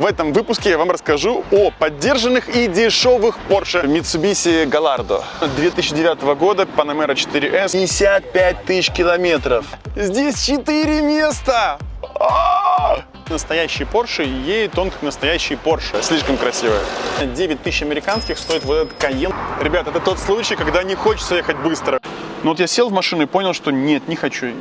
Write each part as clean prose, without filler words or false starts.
В этом выпуске я вам расскажу о поддержанных и дешевых Porsche Mitsubishi Gallardo 2009 года, Panamera 4S, 55 тысяч километров. Здесь 4 места! Настоящий Porsche едет он как настоящий Porsche. Слишком красивая. 9 тысяч американских стоит вот этот Cayenne. Ребят, это тот случай, когда не хочется ехать быстро. Но вот я сел в машину и понял, что нет, не хочу ее.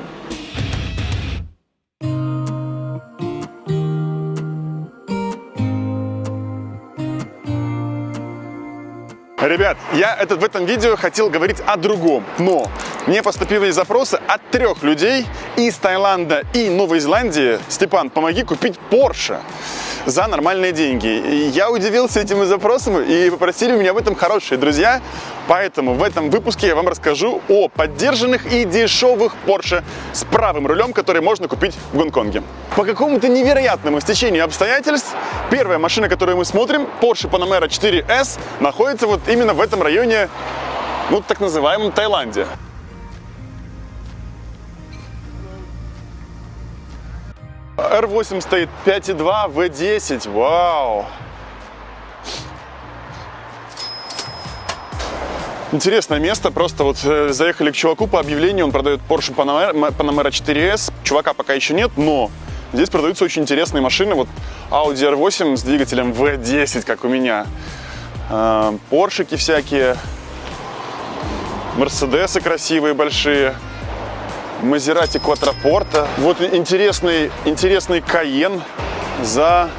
Ребят, я в этом видео хотел говорить о другом, но мне поступили запросы от 3 людей из Таиланда и Новой Зеландии. Степан, помоги купить Porsche за нормальные деньги. И я удивился этими запросами и попросили меня в этом хорошие друзья. Поэтому в этом выпуске я вам расскажу о поддержанных и дешевых Porsche с правым рулем, которые можно купить в Гонконге. По какому-то невероятному стечению обстоятельств, первая машина, которую мы смотрим, Porsche Panamera 4S, находится вот именно в этом районе, ну, так называемом Таиланде. R8 стоит 5.2 V10, вау! Интересное место, просто вот заехали к чуваку по объявлению, он продает Porsche Panamera 4S, чувака пока еще нет, но здесь продаются очень интересные машины, вот Audi R8 с двигателем V10, как у меня, Поршики всякие, Мерседесы красивые, большие, Мазерати Quattroporte, вот интересный Cayenne за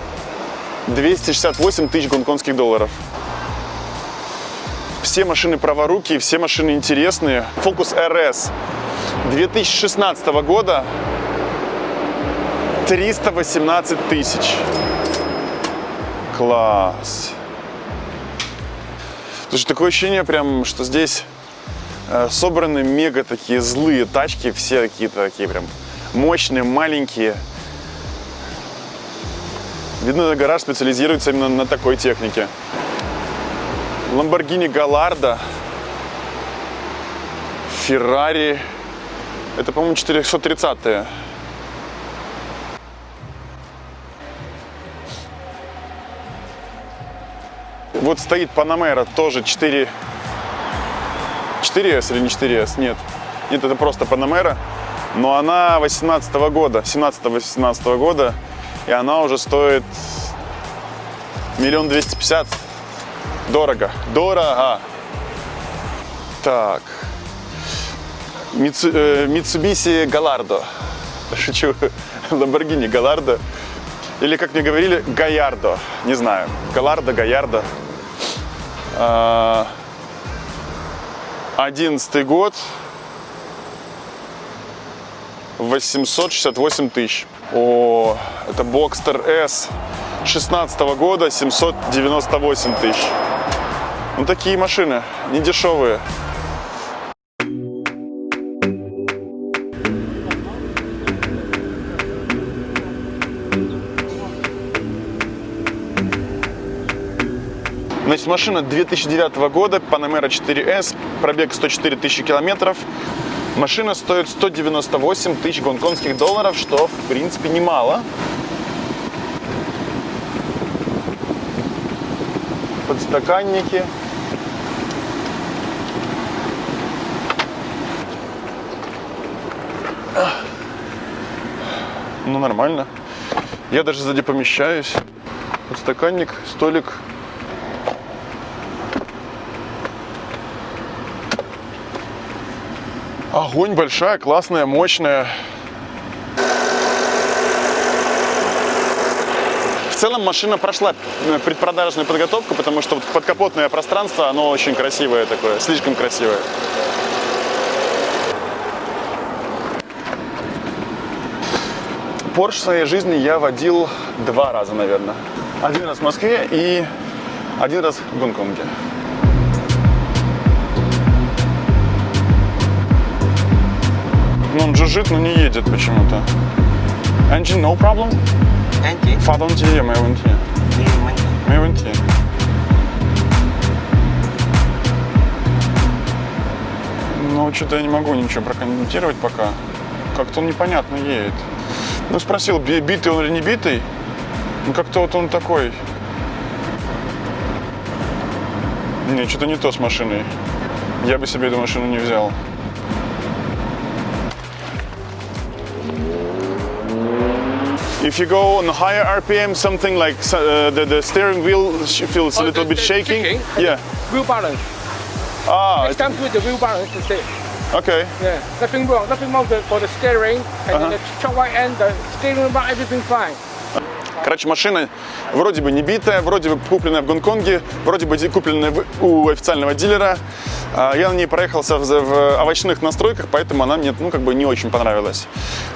268 тысяч гонконгских долларов. Все машины праворукие, все машины интересные. Focus RS 2016 года 318 тысяч. Класс. Слушай, такое ощущение прям, что здесь собраны мега такие злые тачки, все какие-то такие прям мощные, маленькие. Видно, гараж специализируется именно на такой технике. Lamborghini Gallardo, Ferrari, это, по-моему, 430-е. Вот стоит Panamera, тоже 4S или не 4S, нет, это просто Panamera, но она 18-го года, 17-18 года, и она уже стоит 1 250 000. Дорого. Так. Mitsubishi Gallardo. Шучу. Lamborghini Gallardo. Или, как мне говорили, Gallardo. Не знаю. Gallardo, Gallardo. 11-й год. 868 тысяч. О, это Boxster S 16-го года, 798 тысяч. Ну, такие машины, не дешевые. Значит, машина 2009 года, Panamera 4S, пробег 104 тысячи километров. Машина стоит 198 тысяч гонконгских долларов, что, в принципе, немало. Подстаканники. Ну, нормально. Я даже сзади помещаюсь. Подстаканник, столик. Огонь большая, классная, мощная. В целом машина прошла предпродажную подготовку, потому что вот подкапотное пространство, оно очень красивое такое, слишком красивое. Porsche в своей жизни я водил 2 раза, наверное. 1 раз в Москве и 1 раз в Гонконге. Ну, он жужжит, но не едет почему-то. Engine, no problem? Engine? 发动机有没有问题？没问题。Ну, что-то я не могу ничего прокомментировать пока. Как-то он непонятно едет. Ну, спросил, битый он или не битый. Ну как-то вот он такой. Не, что-то не то с машиной. Я бы себе эту машину не взял. If you go on higher RPM, something like the steering wheel feels a little bit shaking. Yeah. Wheel balance. Ah. Next time with the wheel balance instead. Okay. Yeah. Nothing wrong. Nothing wrong for the steering and then the choke right end, the steering wheel, everything fine. Короче, машина вроде бы не битая, вроде бы купленная в Гонконге, вроде бы купленная у официального дилера. Я на ней проехался в овощных настройках, поэтому она мне, ну, как бы не очень понравилась.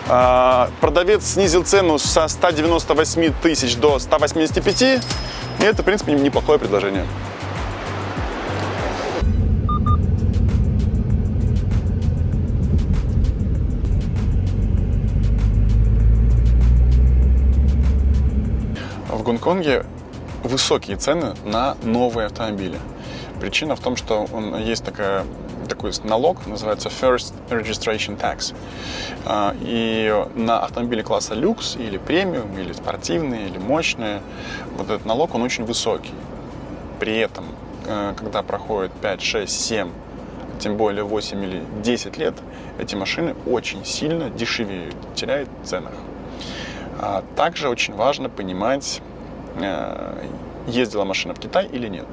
Продавец снизил цену со 198 тысяч до 185, и это, в принципе, неплохое предложение. В Гонконге высокие цены на новые автомобили. Причина в том, что есть такой налог, называется First Registration Tax. И на автомобили класса люкс или премиум, или спортивные, или мощные, вот этот налог, он очень высокий. При этом, когда проходит 5, 6, 7, тем более 8 или 10 лет, эти машины очень сильно дешевеют, теряют в ценах. Также очень важно понимать, ездила машина в Китай или нет.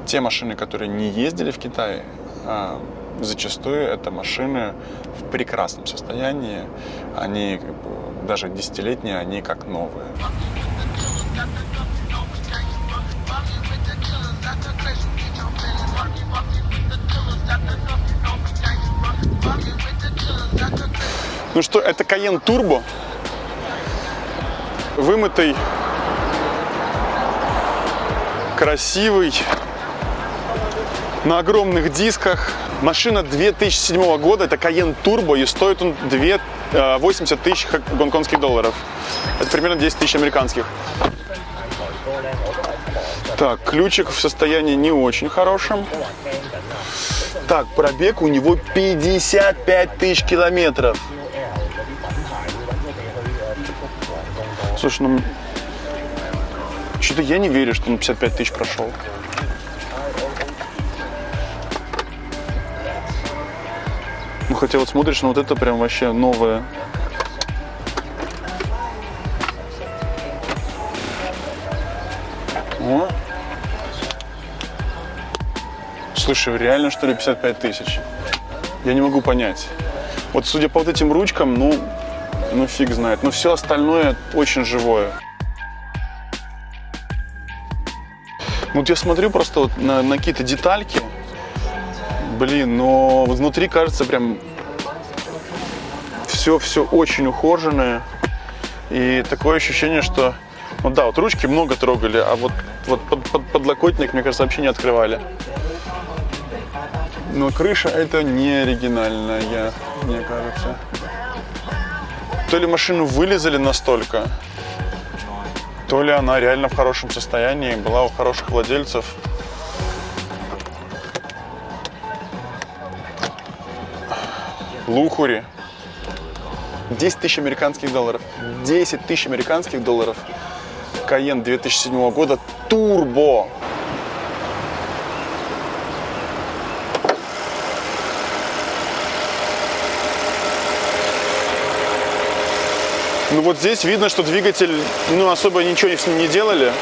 Те машины, которые не ездили в Китай, зачастую это машины в прекрасном состоянии. Они даже десятилетние, они как новые. Ну что, это Cayenne Turbo. Вымытый, красивый, на огромных дисках. Машина 2007 года, это Cayenne Turbo, и стоит он 80 тысяч гонконгских долларов. Это примерно 10 тысяч американских. Так, ключик в состоянии не очень хорошем. Так, пробег у него 55 тысяч километров. Слушай, ну что-то я не верю, что он 55 тысяч прошел. Ну хотя вот смотришь, ну вот это прям вообще новое. О. Слушай, реально что ли 55 тысяч? Я не могу понять. Вот судя по вот этим ручкам, ну фиг знает. Но все остальное очень живое. Вот я смотрю просто вот на какие-то детальки. Блин, но внутри кажется прям все очень ухоженное. И такое ощущение, что... Ну да, вот ручки много трогали, а вот подлокотник, мне кажется, вообще не открывали. Но крыша это не оригинальная, мне кажется. То ли машину вылезали настолько, то ли она реально в хорошем состоянии, была у хороших владельцев. Лухури. 10 тысяч американских долларов. 10 тысяч американских долларов. Cayenne 2007 года. Турбо. Ну вот здесь видно, что двигатель, ну особо ничего с ним не делали.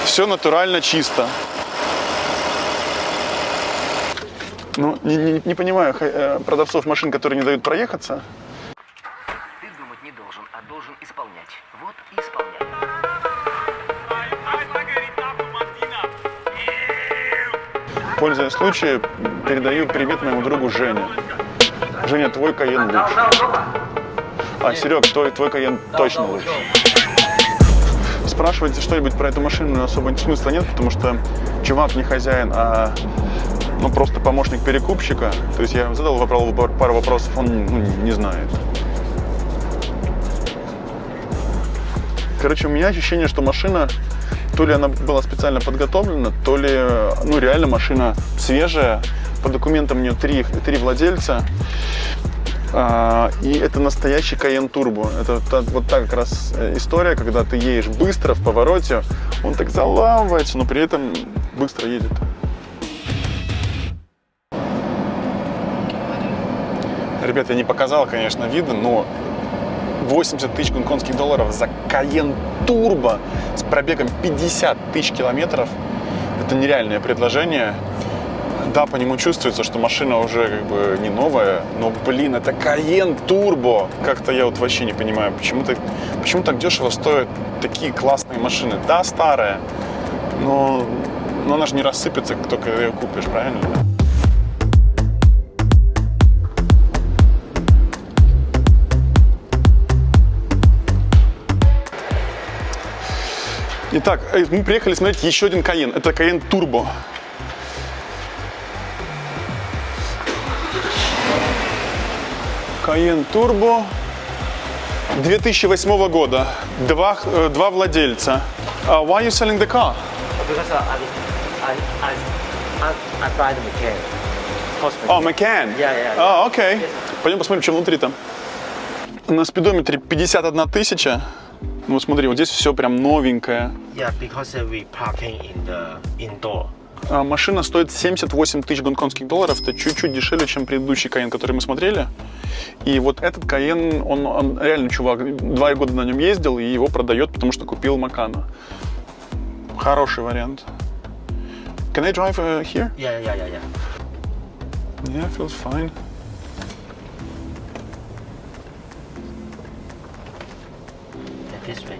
Все натурально чисто. Ну, не понимаю продавцов машин, которые не дают проехаться. Ты думать не должен, а должен исполнять. Вот и исполняй. Пользуясь случаем, передаю привет моему другу Жене. Женя, твой Cayenne лучше. А, Серег, твой Cayenne точно лучше. Спрашивать что-нибудь про эту машину особо смысла нет, потому что чувак не хозяин, а просто помощник перекупщика. То есть я задал пару вопросов, он не знает. Короче, у меня ощущение, что машина, то ли она была специально подготовлена, то ли, реально машина свежая. По документам у нее три владельца. И это настоящий Cayenne Turbo. Это вот та как раз история, когда ты едешь быстро в повороте, он так заламывается, но при этом быстро едет. Ребят, я не показал, конечно, видно, но 80 тысяч гонконгских долларов за Cayenne Turbo с пробегом 50 тысяч километров. Это нереальное предложение. Да, по нему чувствуется, что машина уже как бы не новая, но, блин, это Cayenne Turbo. Как-то я вот вообще не понимаю, почему так дешево стоят такие классные машины. Да, старая, но она же не рассыпется, как только ее купишь, правильно? Итак, мы приехали смотреть еще один Cayenne. Это Cayenne Turbo. Cayenne Turbo 2008 года. Два владельца. Why are you selling the car? Because I buy the mechanic. Oh, Macan. Yeah. Окей. Пойдем посмотрим, что внутри там. На спидометре 51 тысяча. Ну, вот смотри, вот здесь все прям новенькое. Yeah, because we parking in the indoor. Машина стоит 78 тысяч гонконгских долларов. Это чуть-чуть дешевле, чем предыдущий Cayenne, который мы смотрели. И вот этот Cayenne, он реально чувак. 2 года на нем ездил и его продает, потому что купил Макана. Хороший вариант. Can I drive here? Yeah. Yeah, feels fine. This way.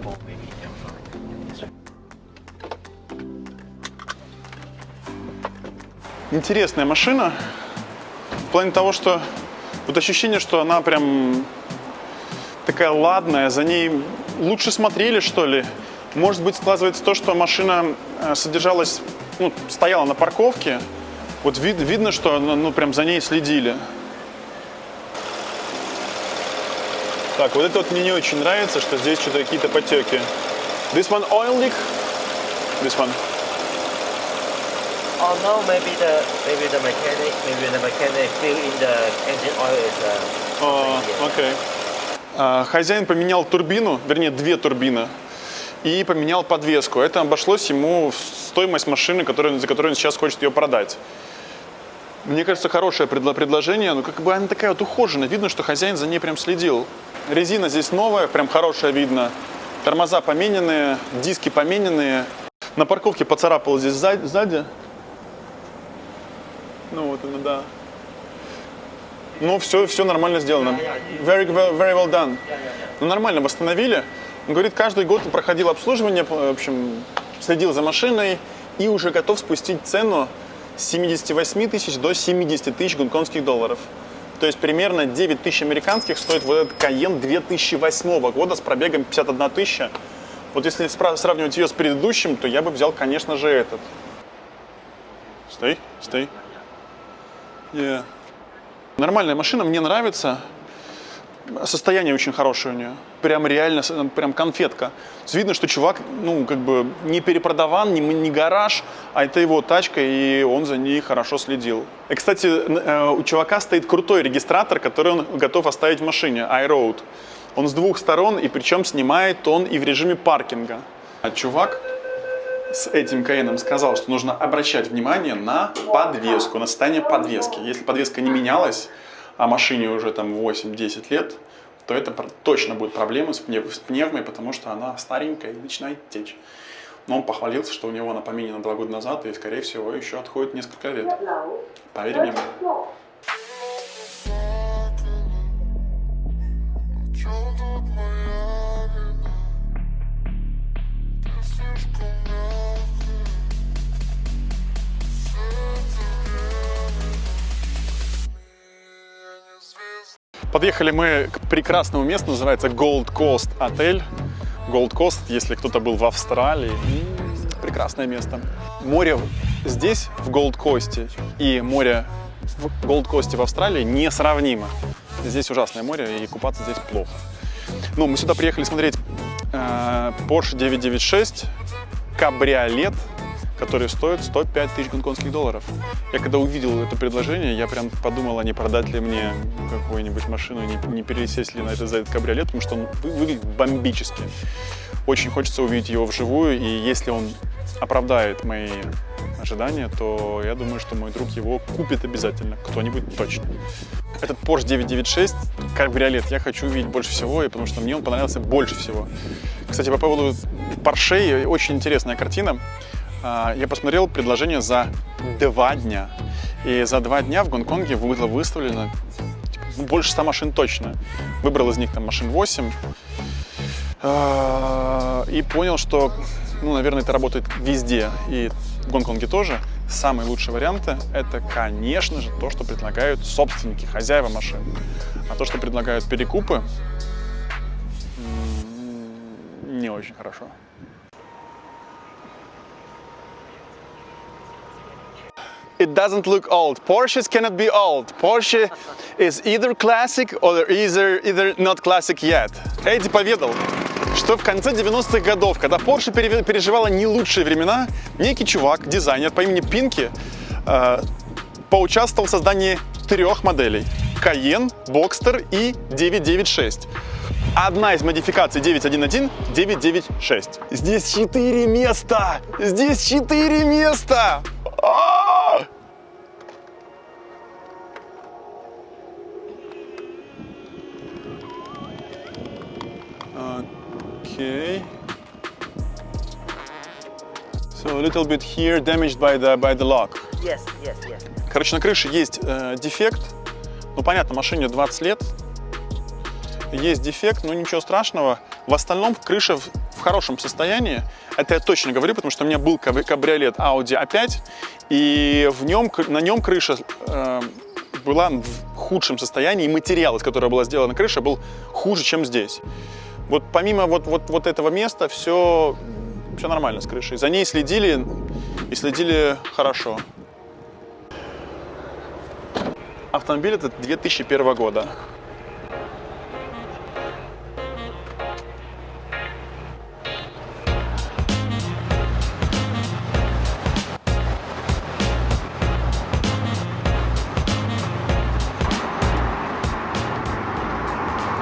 Oh, maybe you're fine. This way. Интересная машина. В плане того, что вот ощущение, что она прям такая ладная, за ней лучше смотрели, что ли. Может быть, складывается то, что машина содержалась, стояла на парковке. Вот видно, что прям за ней следили. Так, вот это вот мне не очень нравится, что здесь что-то какие-то потеки. This one oil leak? This one? Oh no, maybe the mechanic fill in the engine oil is. Окей. Хозяин поменял турбину, вернее, 2 турбины, и поменял подвеску. Это обошлось ему в стоимость машины, за которую он сейчас хочет ее продать. Мне кажется, хорошее предложение, но как бы она такая вот ухоженная. Видно, что хозяин за ней прям следил. Резина здесь новая, прям хорошая видно. Тормоза помененные, диски помененные. На парковке поцарапал здесь сзади. Ну вот она, да. Ну, все нормально сделано. Very well done. Ну, нормально восстановили. Он говорит, каждый год проходил обслуживание, в общем, следил за машиной и уже готов спустить цену с 78 тысяч до 70 тысяч гонконгских долларов. То есть примерно 9 тысяч американских стоит вот этот Cayenne 2008 года с пробегом 51 тысяча. Вот если сравнивать ее с предыдущим, то я бы взял, конечно же, этот. Стой. Yeah. Нормальная машина, мне нравится. Состояние очень хорошее у нее. Прям реально, прям конфетка. Видно, что чувак, как бы не перепродаван, не гараж, а это его тачка, и он за ней хорошо следил. И, кстати, у чувака стоит крутой регистратор, который он готов оставить в машине, iRoad. Он с 2 сторон, и причем снимает он и в режиме паркинга. А чувак с этим Cayenne сказал, что нужно обращать внимание на подвеску, на состояние подвески. Если подвеска не менялась, а машине уже там 8-10 лет, то это точно будет проблема с пневмой, потому что она старенькая и начинает течь. Но он похвалился, что у него она поменена 2 года назад, и, скорее всего, еще отходит несколько лет. Поверь мне. Подъехали мы к прекрасному месту, называется Gold Coast отель. Gold Coast, если кто-то был в Австралии, прекрасное место. Море здесь, в Gold Coast, и море в Gold Coast в Австралии несравнимо. Здесь ужасное море, и купаться здесь плохо. Ну, мы сюда приехали смотреть Porsche 996, кабриолет, который стоит 105 тысяч гонконгских долларов. Я когда увидел это предложение, я прям подумал, а не продать ли мне какую-нибудь машину, не пересесть ли за этот кабриолет, потому что он выглядит бомбически. Очень хочется увидеть его вживую, и если он оправдает мои ожидания, то я думаю, что мой друг его купит обязательно, кто-нибудь точно. Этот Porsche 996 кабриолет я хочу увидеть больше всего, потому что мне он понравился больше всего. Кстати, по поводу Porsche, очень интересная картина. Я посмотрел предложение за 2 дня. И за 2 дня в Гонконге было выставлено больше 100 машин точно. Выбрал из них там машин 8. И понял, что, наверное, это работает везде. И в Гонконге тоже. Самые лучшие варианты – это, конечно же, то, что предлагают собственники, хозяева машин. А то, что предлагают перекупы, не очень хорошо. It doesn't look old. Porsches cannot be old. Porsche is either classic or either not classic yet. Эдди поведал, что в конце 90-х годов, когда Porsche переживала не лучшие времена, некий чувак, дизайнер по имени Пинки, поучаствовал в создании 3 моделей – Cayenne, Boxster и 996. Одна из модификаций 911 – 996. Здесь 4 места! Здесь 4 места! Okay. So a little bit here damaged by the lock. Yes. Короче, на крыше есть дефект. Ну, понятно, машине 20 лет. Есть дефект, но ничего страшного. В остальном крыша в хорошем состоянии. Это я точно говорю, потому что у меня был кабриолет Audi A5, и на нем крыша была в худшем состоянии, и материал, из которого была сделана крыша, был хуже, чем здесь. Вот помимо вот этого места все нормально с крышей. За ней следили, и следили хорошо. Автомобиль этот 2001 года.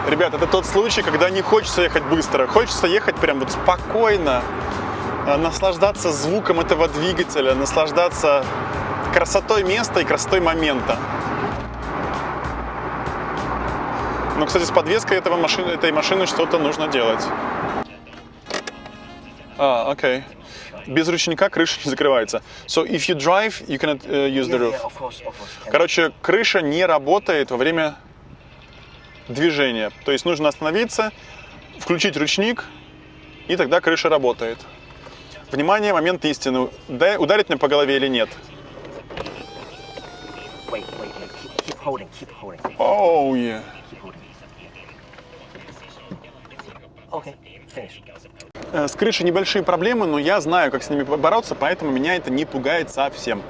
Ребят, это тот случай, когда не хочется ехать быстро, хочется ехать прям вот спокойно, наслаждаться звуком этого двигателя, наслаждаться красотой места и красотой момента. Но, кстати, с подвеской этой машины что-то нужно делать. Окей. Без ручника крыша не закрывается. So if you drive, you cannot use the roof. Of course. Короче, крыша не работает во время движения. То есть нужно остановиться, включить ручник, и тогда крыша работает. Внимание, момент истины. Ударить мне по голове или нет? Wait. Keep holding. Oh, yeah. Keep holding. Okay, finish. С крышей небольшие проблемы, но я знаю, как с ними бороться, поэтому меня это не пугает совсем.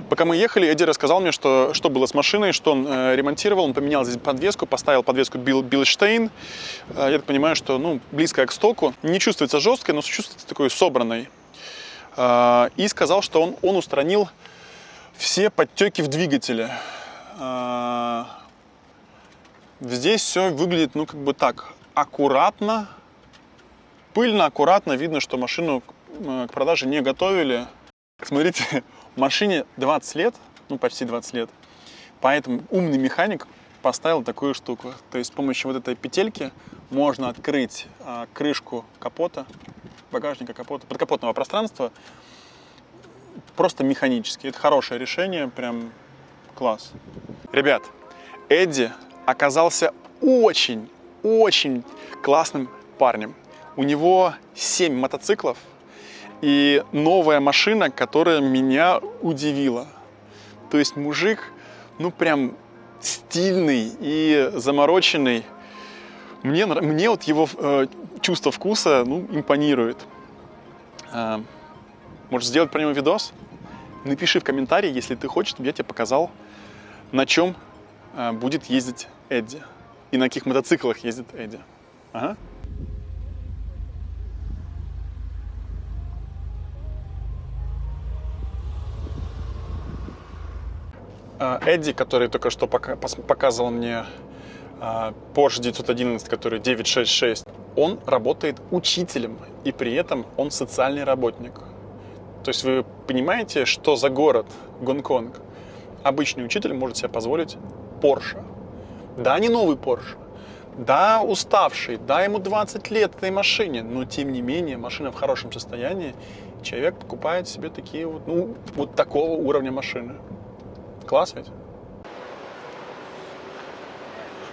Пока мы ехали, Эдди рассказал мне, что было с машиной, что он ремонтировал. Он поменял здесь подвеску, поставил подвеску Bilstein. Я так понимаю, что близкая к стоку. Не чувствуется жесткой, но чувствуется такой собранной. И сказал, что он устранил все подтеки в двигателе. Здесь все выглядит, как бы так, аккуратно. Пыльно, аккуратно. Видно, что машину к продаже не готовили. Смотрите, машине 20 лет, почти 20 лет, поэтому умный механик поставил такую штуку. То есть с помощью вот этой петельки можно открыть крышку капота, багажника капота, подкапотного пространства просто механически. Это хорошее решение, прям класс. Ребят, Эдди оказался очень классным парнем. У него 7 мотоциклов. И новая машина, которая меня удивила. То есть мужик, прям стильный и замороченный. Мне вот его чувство вкуса, импонирует. Может сделать про него видос? Напиши в комментарии, если ты хочешь, чтобы я тебе показал на чем будет ездить Эдди и на каких мотоциклах ездит Эдди. Ага. Эдди, который только что показывал мне Porsche 911, который 966, он работает учителем, и при этом он социальный работник. То есть вы понимаете, что за город Гонконг? Обычный учитель может себе позволить Porsche. Да, не новый Porsche, да, уставший, да, ему 20 лет этой машине, но тем не менее машина в хорошем состоянии, человек покупает себе такие вот, ну, вот такого уровня машины. Класс ведь?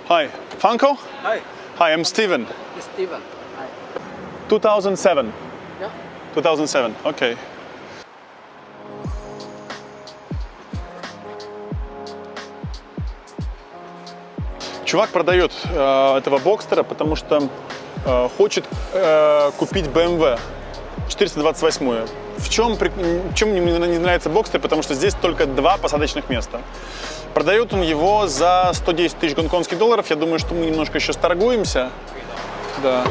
Hi, Funko? Hi, Hi, I'm Steven. it's Steven. Hi. 2007. Yeah. 2007, okay. Чувак продает этого Бокстера, потому что хочет купить BMW 428. В чем мне не нравится Бокстер? Потому что здесь только 2 посадочных места. Продает он его за 110 тысяч гонконгских долларов. Я думаю, что мы немножко еще сторгуемся. Да.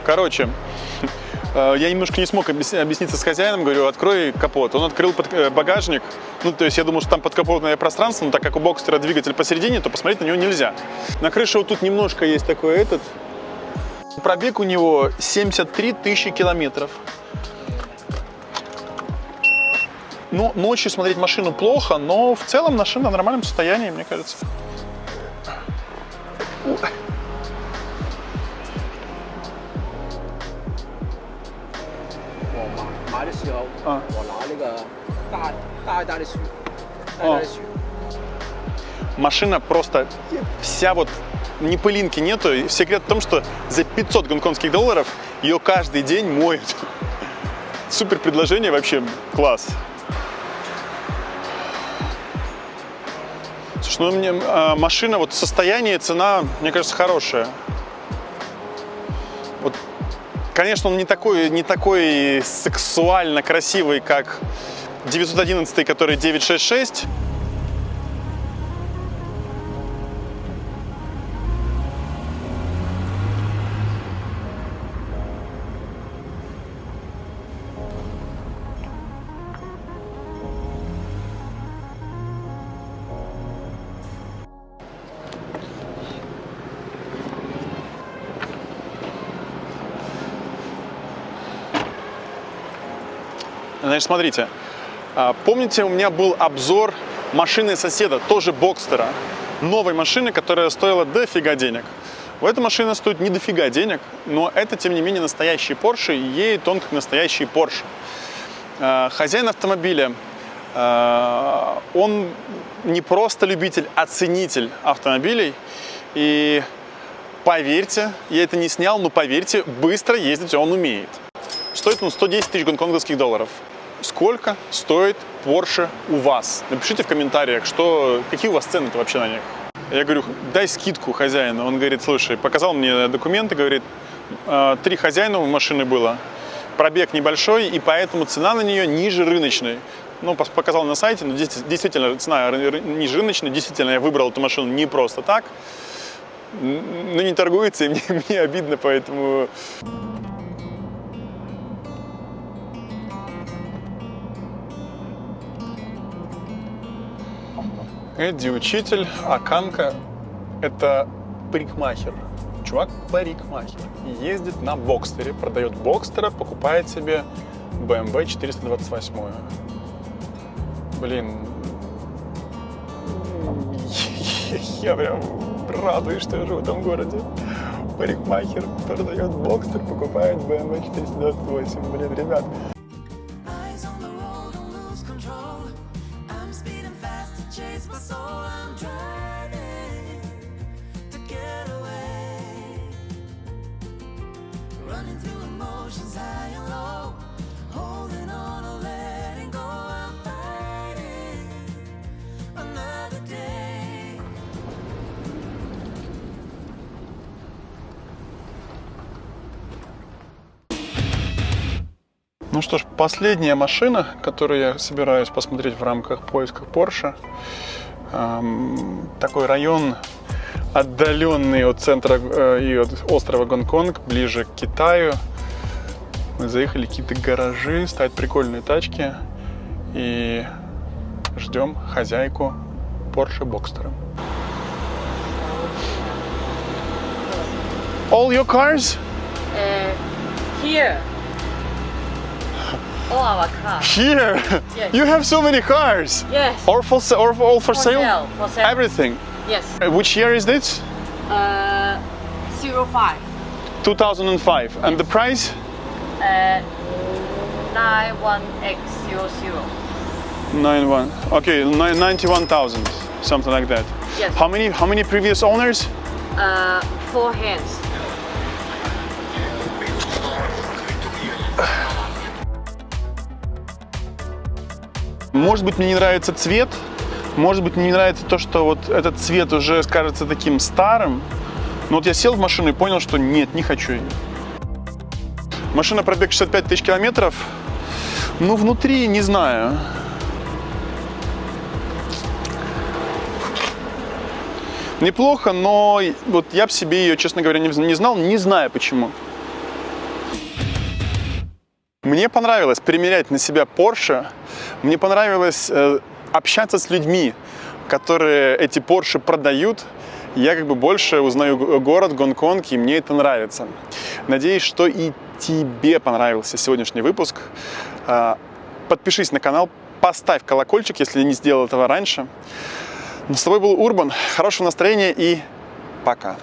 Короче, я немножко не смог объясниться с хозяином. Говорю, открой капот. Он открыл багажник. Ну, то есть я думал, что там подкапотное пространство, но так как у Бокстера двигатель посередине, то посмотреть на него нельзя. На крыше вот тут немножко есть такой Пробег у него 73 тысячи километров. Ну, ночью смотреть машину плохо, но в целом машина в нормальном состоянии, мне кажется. Машина просто вся вот, ни пылинки нету. И секрет в том, что за 500 гонконгских долларов ее каждый день моют. Супер предложение вообще, класс. Слушай, ну мне машина, вот состояние, цена, мне кажется, хорошая. Вот, конечно, он не такой сексуально красивый, как 911, который 966. Значит, смотрите, помните, у меня был обзор машины соседа, тоже Бокстера, новой машины, которая стоила дофига денег. У этой машины стоит не дофига денег, но это, тем не менее, настоящий Porsche, и едет он как настоящий Porsche. Хозяин автомобиля, он не просто любитель, а ценитель автомобилей, и поверьте, я это не снял, но поверьте, быстро ездить он умеет. Стоит он 110 тысяч гонконгских долларов. Сколько стоит Porsche у вас? Напишите в комментариях, какие у вас цены-то вообще на них. Я говорю, дай скидку хозяину. Он говорит, слушай, показал мне документы, говорит, 3 хозяина у машины было, пробег небольшой, и поэтому цена на нее ниже рыночной. Ну, показал на сайте, но действительно цена ниже рыночной, действительно я выбрал эту машину не просто так, но не торгуется, и мне обидно, поэтому... Эдди учитель, а Канка это парикмахер. Чувак парикмахер. Ездит на Бокстере, продает Бокстера, покупает себе BMW 428. Блин, я прям радуюсь, что я живу в этом городе. Парикмахер продает Бокстер, покупает BMW 428. Блин, ребят. Ну что ж, последняя машина, которую я собираюсь посмотреть в рамках поиска Porsche. Такой район, отдаленный от центра и от острова Гонконг, ближе к Китаю. Мы заехали в какие-то гаражи, стоят прикольные тачки. И ждем хозяйку Porsche Boxster. All your cars? Here. All our cars. Here? Yes. You have so many cars. Yes. Or all for sale? For sale. Everything. Yes. Which year is this? 05. 2005. And the price? 91X00. 91. Okay, 91,000. Something like that. Yes. How many previous owners? 4 hands. Может быть, мне не нравится цвет. Может быть, мне не нравится то, что вот этот цвет уже кажется таким старым. Но вот я сел в машину и понял, что нет, не хочу ее. Машина пробег 65 тысяч километров. Ну, внутри не знаю. Неплохо, но вот я бы себе ее, честно говоря, не знал, не знаю почему. Мне понравилось примерять на себя Porsche. Мне понравилось общаться с людьми, которые эти Porsche продают. Я как бы больше узнаю город Гонконг, и мне это нравится. Надеюсь, что и тебе понравился сегодняшний выпуск. Подпишись на канал, поставь колокольчик, если не сделал этого раньше. С тобой был Урбан. Хорошего настроения и пока.